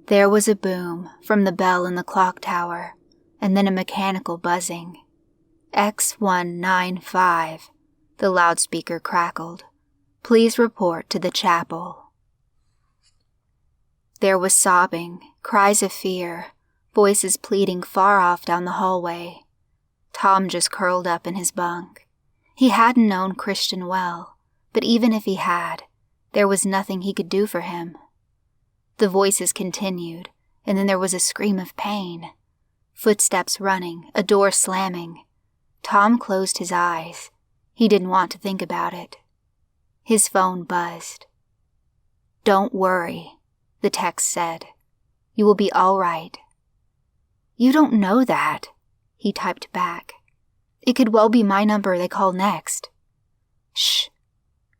There was a boom from the bell in the clock tower, and then a mechanical buzzing. X195, the loudspeaker crackled. Please report to the chapel. There was sobbing, cries of fear, voices pleading far off down the hallway. Tom just curled up in his bunk. He hadn't known Christian well, but even if he had, there was nothing he could do for him. The voices continued, and then there was a scream of pain. Footsteps running, a door slamming. Tom closed his eyes. He didn't want to think about it. His phone buzzed. "Don't worry," the text said. "You will be all right." "You don't know that," he typed back. "It could well be my number they call next." "Shh.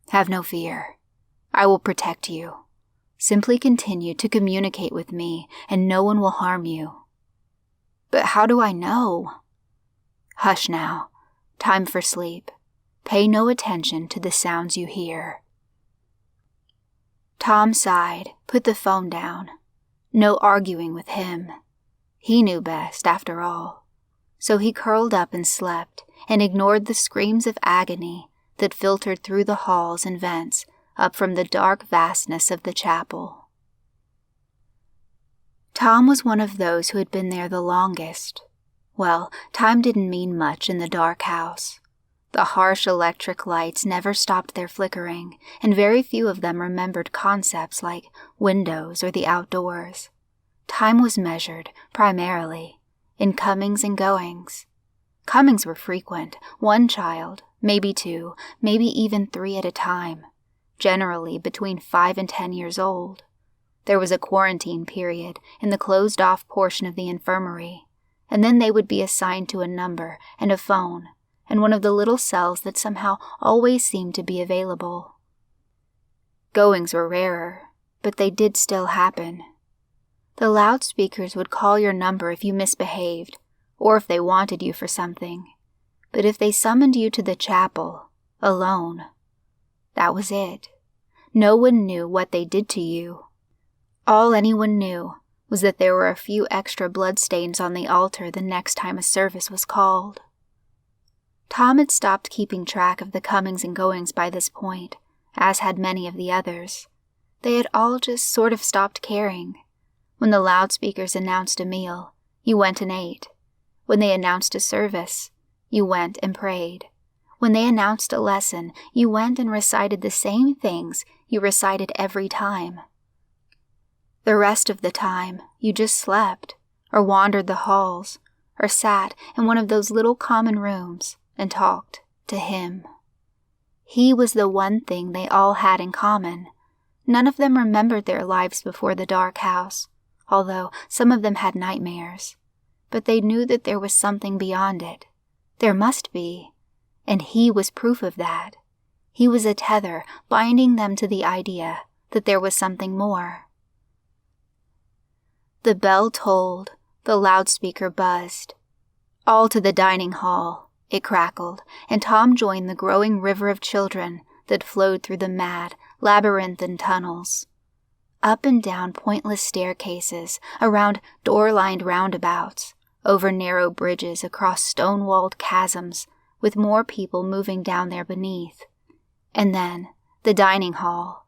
Have no fear. I will protect you. Simply continue to communicate with me, and no one will harm you." "But how do I know?" "Hush now. Time for sleep. Pay no attention to the sounds you hear." Tom sighed, put the phone down. No arguing with him. He knew best, after all. So he curled up and slept, and ignored the screams of agony that filtered through the halls and vents up from the dark vastness of the chapel. Tom was one of those who had been there the longest. Well, time didn't mean much in the dark house. The harsh electric lights never stopped their flickering, and very few of them remembered concepts like windows or the outdoors. Time was measured, primarily, in comings and goings. Comings were frequent, one child, maybe two, maybe even three at a time, generally between 5 and 10 years old. There was a quarantine period in the closed-off portion of the infirmary, and then they would be assigned to a number and a phone, and one of the little cells that somehow always seemed to be available. Goings were rarer, but they did still happen. The loudspeakers would call your number if you misbehaved, or if they wanted you for something. But if they summoned you to the chapel, alone, that was it. No one knew what they did to you. All anyone knew was that there were a few extra bloodstains on the altar the next time a service was called. Tom had stopped keeping track of the comings and goings by this point, as had many of the others. They had all just sort of stopped caring. When the loudspeakers announced a meal, you went and ate. When they announced a service, you went and prayed. When they announced a lesson, you went and recited the same things you recited every time. The rest of the time, you just slept, or wandered the halls, or sat in one of those little common rooms and talked to him. He was the one thing they all had in common. None of them remembered their lives before the dark house, although some of them had nightmares. But they knew that there was something beyond it. There must be, and he was proof of that. He was a tether binding them to the idea that there was something more. The bell tolled, the loudspeaker buzzed. All to the dining hall, it crackled, and Tom joined the growing river of children that flowed through the mad, labyrinthine tunnels. Up and down pointless staircases, around door-lined roundabouts, over narrow bridges across stone-walled chasms, with more people moving down there beneath. And then, the dining hall,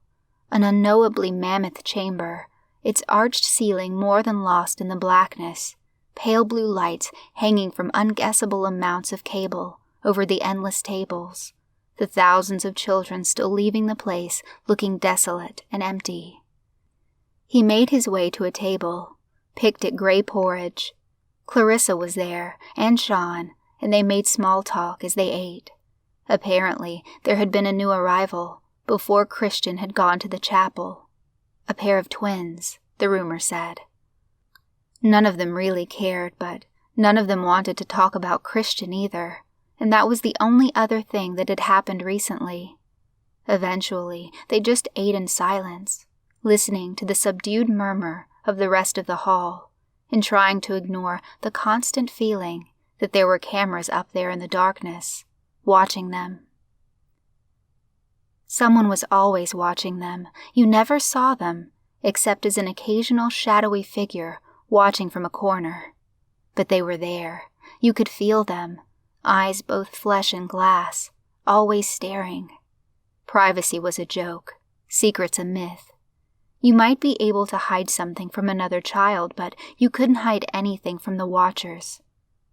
an unknowably mammoth chamber, its arched ceiling more than lost in the blackness, pale blue lights hanging from unguessable amounts of cable over the endless tables, the thousands of children still leaving the place looking desolate and empty. He made his way to a table, picked at gray porridge. Clarissa was there, and Sean, and they made small talk as they ate. Apparently, there had been a new arrival before Christian had gone to the chapel. A pair of twins, the rumor said. None of them really cared, but none of them wanted to talk about Christian either, and that was the only other thing that had happened recently. Eventually, they just ate in silence, listening to the subdued murmur of the rest of the hall, and trying to ignore the constant feeling that there were cameras up there in the darkness, watching them. Someone was always watching them. You never saw them, except as an occasional shadowy figure watching from a corner. But they were there. You could feel them, eyes both flesh and glass, always staring. Privacy was a joke, secrets a myth. You might be able to hide something from another child, but you couldn't hide anything from the watchers.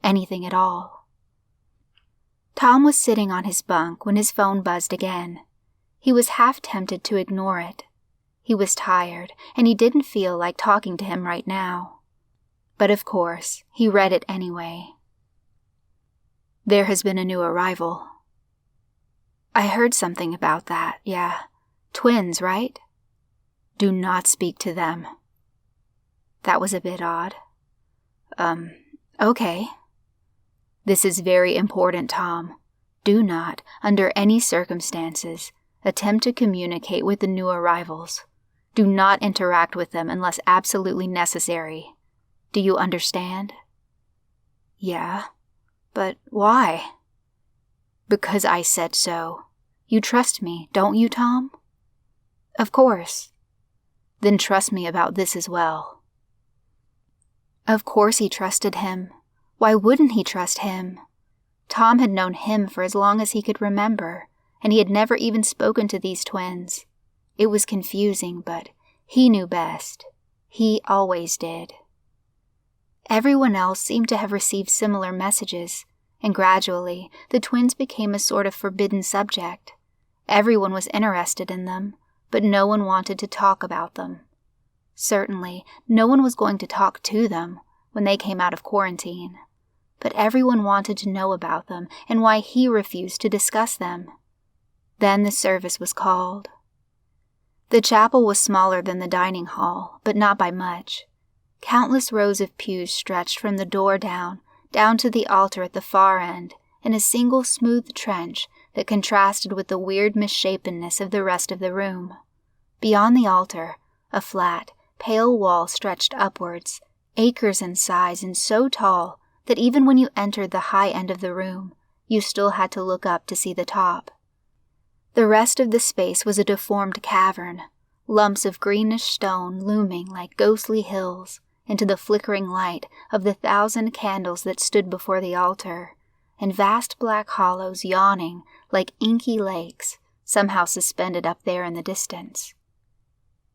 Anything at all. Tom was sitting on his bunk when his phone buzzed again. He was half tempted to ignore it. He was tired, and he didn't feel like talking to him right now. But of course, he read it anyway. There has been a new arrival. I heard something about that, yeah. Twins, right? Do not speak to them. That was a bit odd. Okay. This is very important, Tom. Do not, under any circumstances, attempt to communicate with the new arrivals. Do not interact with them unless absolutely necessary. Do you understand? Yeah, but why? Because I said so. You trust me, don't you, Tom? Of course. Then trust me about this as well. Of course he trusted him. Why wouldn't he trust him? Tom had known him for as long as he could remember, and he had never even spoken to these twins. It was confusing, but he knew best. He always did. Everyone else seemed to have received similar messages, and gradually the twins became a sort of forbidden subject. Everyone was interested in them, but no one wanted to talk about them. Certainly, no one was going to talk to them when they came out of quarantine, but everyone wanted to know about them and why he refused to discuss them. Then the service was called. The chapel was smaller than the dining hall, but not by much. Countless rows of pews stretched from the door down to the altar at the far end, in a single smooth trench that contrasted with the weird misshapenness of the rest of the room. Beyond the altar, a flat, pale wall stretched upwards, acres in size and so tall that even when you entered the high end of the room, you still had to look up to see the top. The rest of the space was a deformed cavern, lumps of greenish stone looming like ghostly hills into the flickering light of the 1,000 candles that stood before the altar, and vast black hollows yawning like inky lakes, somehow suspended up there in the distance.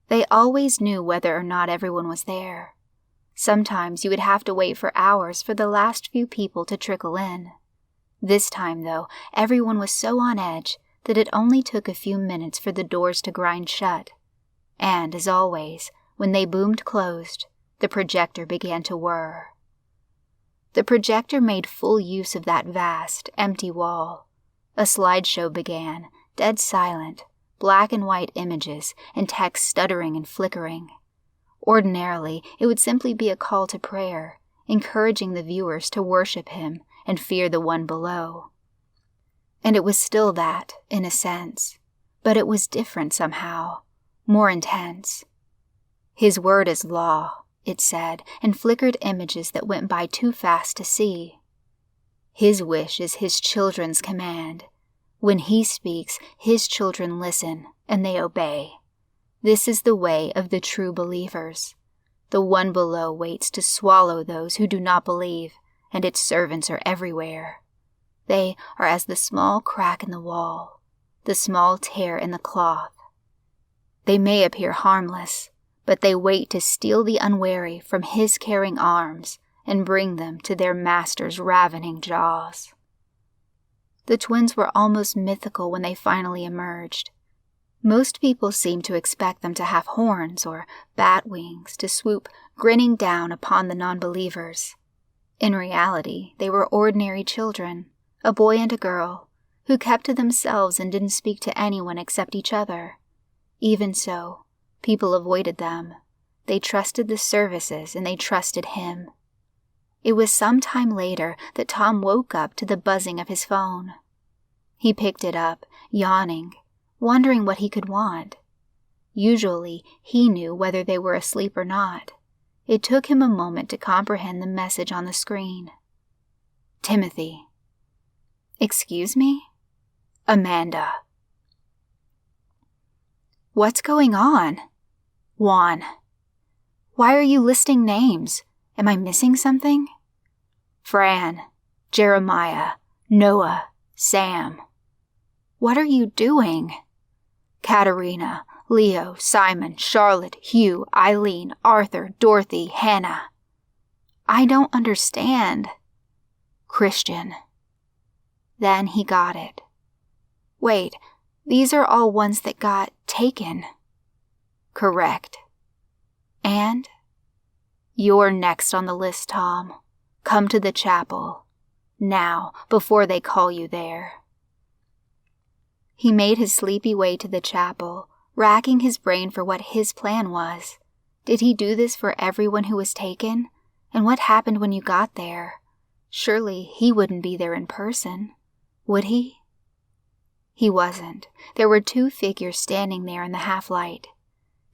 They always knew whether or not everyone was there. Sometimes you would have to wait for hours for the last few people to trickle in. This time, though, everyone was so on edge that it only took a few minutes for the doors to grind shut. And, as always, when they boomed closed, the projector began to whir. The projector made full use of that vast, empty wall. A slideshow began, dead silent, black and white images and text stuttering and flickering. Ordinarily, it would simply be a call to prayer, encouraging the viewers to worship him and fear the one below. And it was still that, in a sense, but it was different somehow, more intense. His word is law, it said, and flickered images that went by too fast to see. His wish is his children's command. When he speaks, his children listen, and they obey. This is the way of the true believers. The one below waits to swallow those who do not believe, and its servants are everywhere. They are as the small crack in the wall, the small tear in the cloth. They may appear harmless, but they wait to steal the unwary from his caring arms and bring them to their master's ravening jaws. The twins were almost mythical when they finally emerged. Most people seemed to expect them to have horns or bat wings to swoop grinning down upon the non-believers. In reality, they were ordinary children, a boy and a girl, who kept to themselves and didn't speak to anyone except each other. Even so, people avoided them. They trusted the services and they trusted him. It was some time later that Tom woke up to the buzzing of his phone. He picked it up, yawning, wondering what he could want. Usually, he knew whether they were asleep or not. It took him a moment to comprehend the message on the screen. Timothy. Excuse me? Amanda. What's going on? Juan. Why are you listing names? Am I missing something? Fran, Jeremiah, Noah, Sam. What are you doing? Katerina, Leo, Simon, Charlotte, Hugh, Eileen, Arthur, Dorothy, Hannah. I don't understand. Christian. Then he got it. Wait, these are all ones that got taken. Correct. And? You're next on the list, Tom. Come to the chapel. Now, before they call you there. He made his sleepy way to the chapel, racking his brain for what his plan was. Did he do this for everyone who was taken? And what happened when you got there? Surely he wouldn't be there in person, would he? He wasn't. There were 2 figures standing there in the half-light.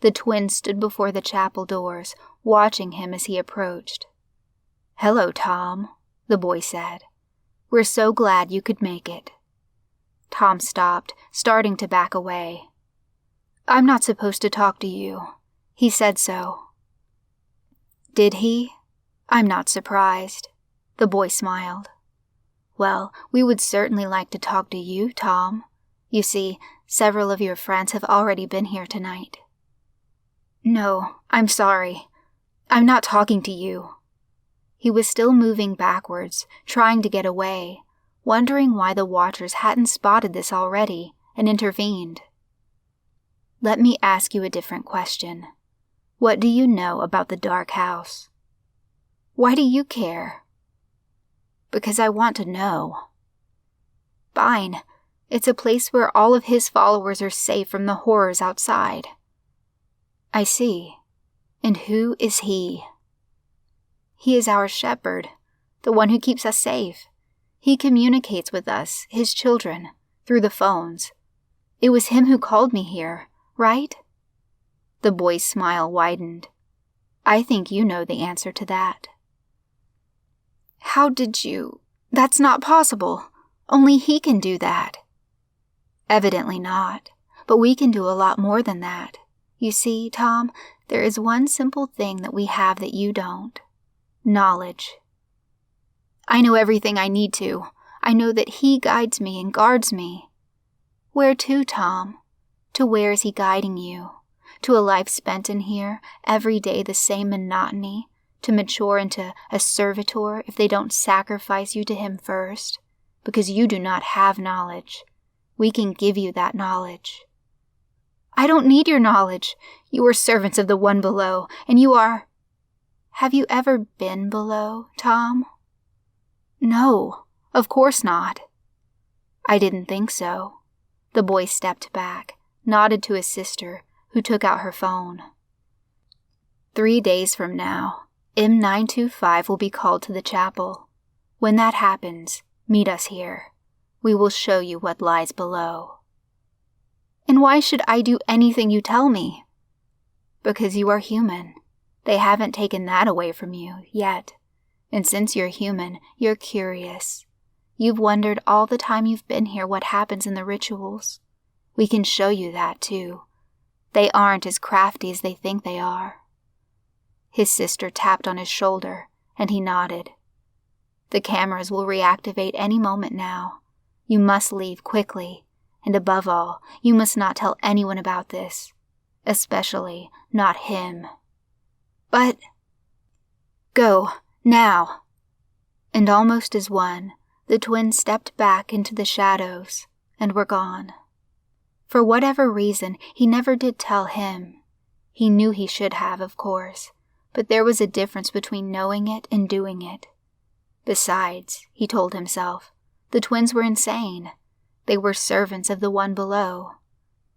The twins stood before the chapel doors, watching him as he approached. "Hello, Tom," the boy said. "We're so glad you could make it." Tom stopped, starting to back away. "I'm not supposed to talk to you. He said so." Did he? I'm not surprised. The boy smiled. "Well, we would certainly like to talk to you, Tom. You see, several of your friends have already been here tonight." "No, I'm sorry. I'm not talking to you." He was still moving backwards, trying to get away, wondering why the watchers hadn't spotted this already and intervened. "Let me ask you a different question. What do you know about the dark house?" "Why do you care?" "Because I want to know." "Fine. It's a place where all of his followers are safe from the horrors outside." "I see. And who is he?" "He is our shepherd, the one who keeps us safe. He communicates with us, his children, through the phones. It was him who called me here, right?" The boy's smile widened. "I think you know the answer to that." "How did you? That's not possible. Only he can do that." "Evidently not, but we can do a lot more than that. You see, Tom, there is one simple thing that we have that you don't. Knowledge. I know everything I need to. I know that he guides me and guards me." "Where to, Tom? To where is he guiding you? To a life spent in here, every day the same monotony, to mature into a servitor if they don't sacrifice you to him first? Because you do not have knowledge. We can give you that knowledge." "I don't need your knowledge. You are servants of the one below, and you are—" "Have you ever been below, Tom?" "No, of course not." "I didn't think so." The boy stepped back, nodded to his sister, who took out her phone. 3 days from now, M925 will be called to the chapel. When that happens, meet us here. We will show you what lies below." "And why should I do anything you tell me?" "Because you are human. They haven't taken that away from you, yet. And since you're human, you're curious. You've wondered all the time you've been here what happens in the rituals. We can show you that, too. They aren't as crafty as they think they are." His sister tapped on his shoulder, and he nodded. "The cameras will reactivate any moment now. You must leave quickly, and above all, you must not tell anyone about this. Especially not him." "But—" "Go, now." And almost as one, the twins stepped back into the shadows and were gone. For whatever reason, he never did tell him. He knew he should have, of course, but there was a difference between knowing it and doing it. Besides, he told himself, the twins were insane. They were servants of the one below.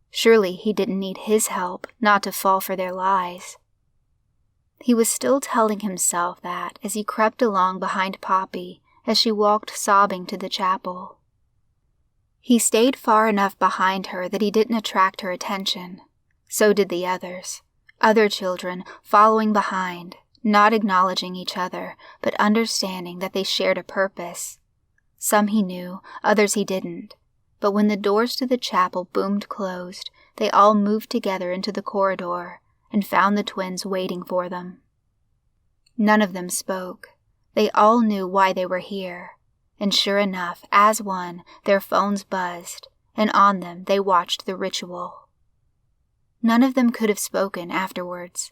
Surely he didn't need his help not to fall for their lies. He was still telling himself that as he crept along behind Poppy as she walked sobbing to the chapel. He stayed far enough behind her that he didn't attract her attention. So did the others, other children following behind, not acknowledging each other, but understanding that they shared a purpose. Some he knew, others he didn't, but when the doors to the chapel boomed closed, they all moved together into the corridor, and found the twins waiting for them. None of them spoke. They all knew why they were here, and sure enough, as one, their phones buzzed, and on them they watched the ritual. None of them could have spoken afterwards.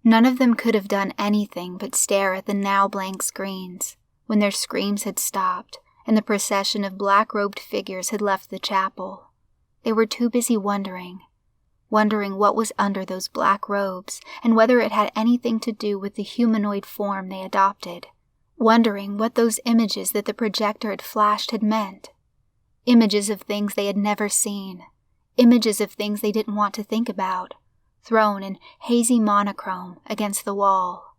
None of them could have done anything but stare at the now blank screens when their screams had stopped and the procession of black-robed figures had left the chapel. They were too busy wondering what was under those black robes and whether it had anything to do with the humanoid form they adopted, wondering what those images that the projector had flashed had meant. Images of things they had never seen, images of things they didn't want to think about, thrown in hazy monochrome against the wall.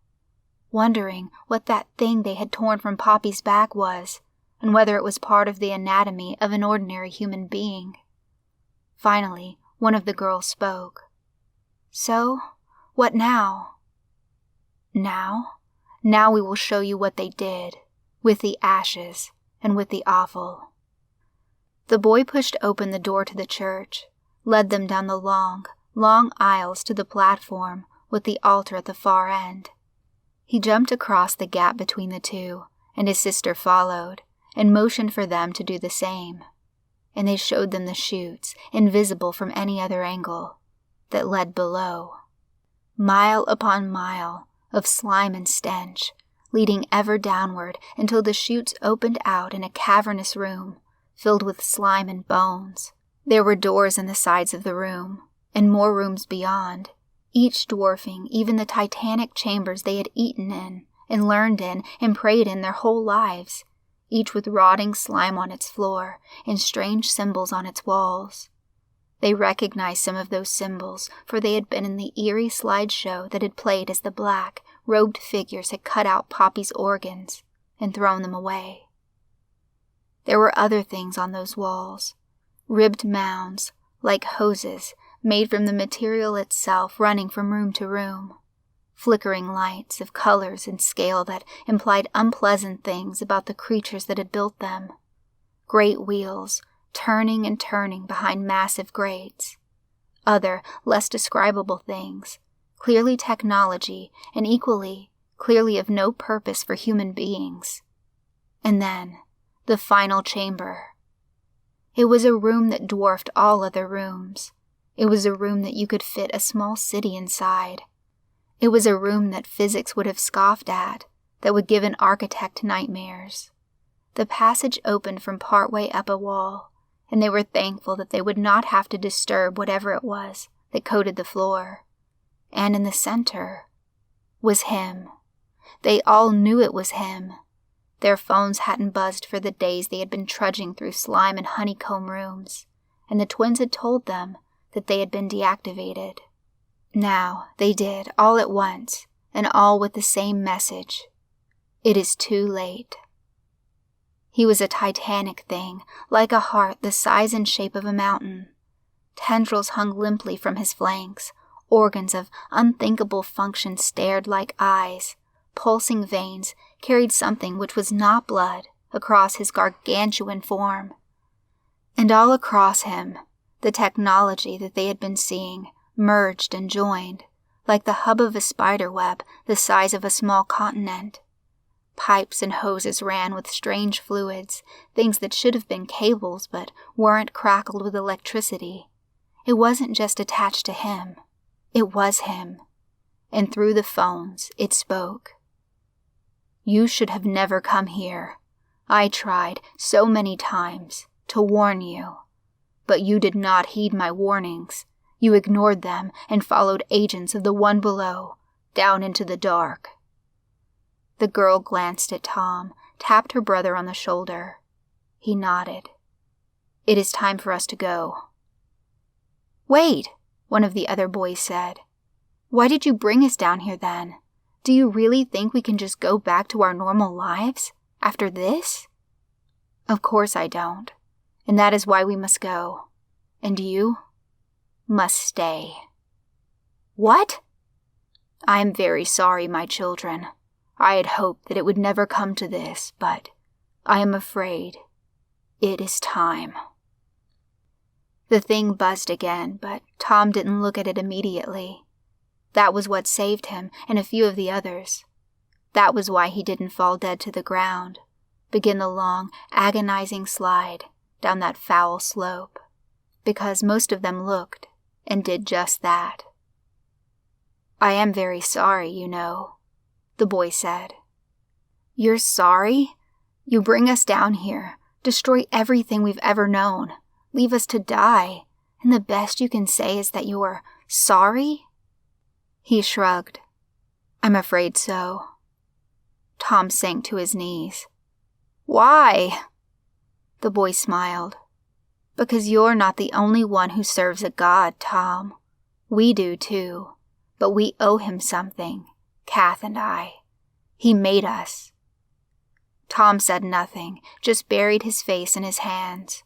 Wondering what that thing they had torn from Poppy's back was, and whether it was part of the anatomy of an ordinary human being. Finally, one of the girls spoke. "So, what now?" Now we will show you what they did, with the ashes and with the offal." The boy pushed open the door to the church, led them down the long aisles to the platform with the altar at the far end. He jumped across the gap between the two, and his sister followed, and motioned for them to do the same. And they showed them the chutes, invisible from any other angle, that led below. Mile upon mile of slime and stench, leading ever downward until the chutes opened out in a cavernous room, filled with slime and bones. There were doors in the sides of the room, and more rooms beyond, each dwarfing even the titanic chambers they had eaten in, and learned in, and prayed in their whole lives, each with rotting slime on its floor and strange symbols on its walls. They recognized some of those symbols, for they had been in the eerie slideshow that had played as the black, robed figures had cut out Poppy's organs and thrown them away. There were other things on those walls, ribbed mounds, like hoses, made from the material itself running from room to room, flickering lights of colors and scale that implied unpleasant things about the creatures that had built them, great wheels turning and turning behind massive grates, other, less describable things, clearly technology and equally clearly of no purpose for human beings. And then, the final chamber. It was a room that dwarfed all other rooms. It was a room that you could fit a small city inside. It was a room that physics would have scoffed at, that would give an architect nightmares. The passage opened from partway up a wall, and they were thankful that they would not have to disturb whatever it was that coated the floor. And in the center was him. They all knew it was him. Their phones hadn't buzzed for the days they had been trudging through slime and honeycomb rooms, and the twins had told them that they had been deactivated. Now they did, all at once, and all with the same message. It is too late. He was a titanic thing, like a heart the size and shape of a mountain. Tendrils hung limply from his flanks, organs of unthinkable function stared like eyes, pulsing veins carried something which was not blood across his gargantuan form. And all across him, the technology that they had been seeing merged and joined, like the hub of a spider web the size of a small continent. Pipes and hoses ran with strange fluids, things that should have been cables but weren't crackled with electricity. It wasn't just attached to him. It was him. And through the phones, it spoke. "You should have never come here. I tried so many times to warn you. But you did not heed my warnings. You ignored them and followed agents of the one below, down into the dark." The girl glanced at Tom, tapped her brother on the shoulder. He nodded. "It is time for us to go." "Wait," one of the other boys said. "Why did you bring us down here then? Do you really think we can just go back to our normal lives after this?" "Of course I don't. And that is why we must go. And you must stay." "What?" "I am very sorry, my children. I had hoped that it would never come to this, but I am afraid it is time." The thing buzzed again, but Tom didn't look at it immediately. That was what saved him and a few of the others. That was why he didn't fall dead to the ground, begin the long, agonizing slide down that foul slope, because most of them looked and did just that. "I am very sorry, you know," the boy said. "You're sorry? You bring us down here, destroy everything we've ever known, leave us to die, and the best you can say is that you're sorry?" He shrugged. "I'm afraid so." Tom sank to his knees. "Why?" The boy smiled. "Because you're not the only one who serves a God, Tom. We do too, but we owe him something, Kath and I. He made us." Tom said nothing, just buried his face in his hands.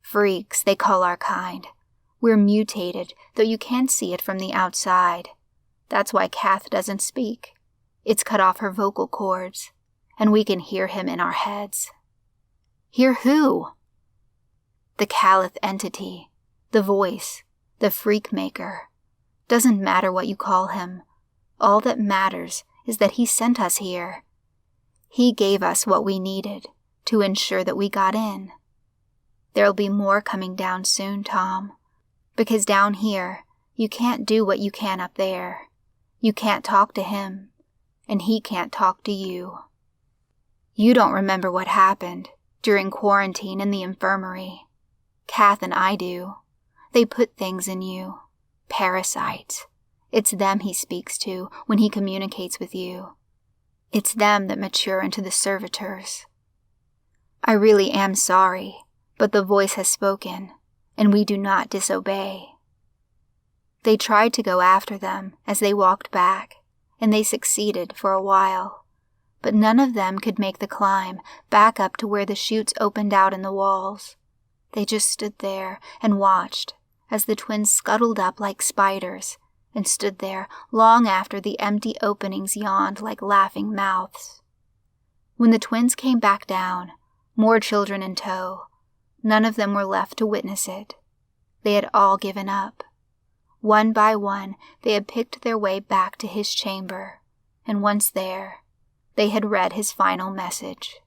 "Freaks, they call our kind. We're mutated, though you can't see it from the outside. That's why Kath doesn't speak. It's cut off her vocal cords, and we can hear him in our heads." "Hear who?" "The Caliph entity, the voice, the freak maker. Doesn't matter what you call him. All that matters is that he sent us here. He gave us what we needed to ensure that we got in. There'll be more coming down soon, Tom, because down here you can't do what you can up there. You can't talk to him, and he can't talk to you. You don't remember what happened during quarantine in the infirmary. Kath and I do. They put things in you. Parasites. It's them he speaks to when he communicates with you. It's them that mature into the servitors. I really am sorry, but the voice has spoken, and we do not disobey." They tried to go after them as they walked back, and they succeeded for a while, but none of them could make the climb back up to where the chutes opened out in the walls. They just stood there and watched as the twins scuttled up like spiders and stood there long after the empty openings yawned like laughing mouths. When the twins came back down, more children in tow, none of them were left to witness it. They had all given up. One by one, they had picked their way back to his chamber, and once there, they had read his final message.